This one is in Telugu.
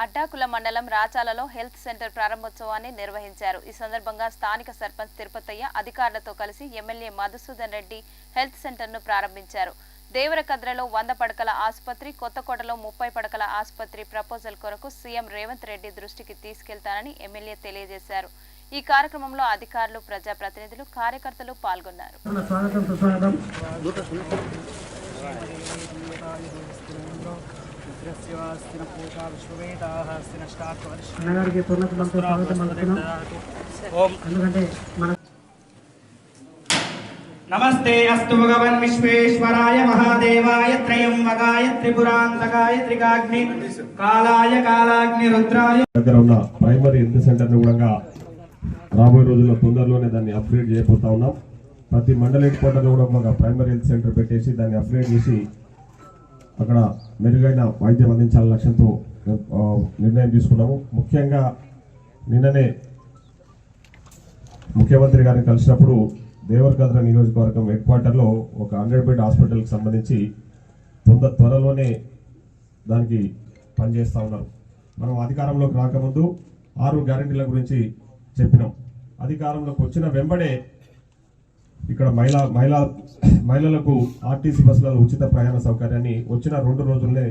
అడ్డాకుల మండలం రాచాలలో హెల్త్ సెంటర్ ప్రారంభోత్సవాన్ని నిర్వహించారు. ఈ సందర్భంగా స్థానిక సర్పంచ్ తిరుపతయ్య అధికారులతో కలిసి ఎమ్మెల్యే మధుసూదన్ రెడ్డి హెల్త్ సెంటర్ను ప్రారంభించారు. దేవరకద్రలో 100 పడకల ఆసుపత్రి, కొత్తకోటలో 30 పడకల ఆసుపత్రి ప్రపోజల్ కొరకు సీఎం రేవంత్ రెడ్డి దృష్టికి తీసుకెళ్తానని ఎమ్మెల్యే తెలియజేశారు. ఈ కార్యక్రమంలో అధికారులు, ప్రజాప్రతినిధులు, కార్యకర్తలు పాల్గొన్నారు. नमस्ते अस्तु भगवन् विश्वेश्वराय महादेवाय त्रयंबकाय त्रिपुरांतकाय त्रिकाग्नि कालाय कालाग्नि रुद्राय దగ్గర ఉన్న ప్రైమరీ హెల్త్ సెంటర్ ని కూడా రాబోయే రోజుల్లో తొందరలోనే దాన్ని అప్గ్రేడ్ చేయబోతా ఉన్నాం. ప్రతి మండల హెడ్ క్వార్టర్ లో కూడా ఒక ప్రైమరీ హెల్త్ సెంటర్ పెట్టేసి దాన్ని అప్గ్రేడ్ చేసి అక్కడ మెరుగైన వైద్యం అందించాలనే లక్ష్యంతో నిర్ణయం తీసుకున్నాము. ముఖ్యంగా నిన్ననే ముఖ్యమంత్రి గారిని కలిసినప్పుడు దేవరకద్ర నియోజకవర్గం హెడ్ క్వార్టర్లో ఒక 100 బెడ్ హాస్పిటల్కి సంబంధించి త్వరలోనే దానికి పనిచేస్తూ ఉన్నారు. మనం అధికారంలోకి రాకముందు 6 గ్యారెంటీల గురించి చెప్పినాం. అధికారంలోకి వచ్చిన వెంబడే ఇక్కడ మహిళలకు ఆర్టీసీ బస్సులలో ఉచిత ప్రయాణ సౌకర్యాన్ని వచ్చిన 2 రోజుల్లోనే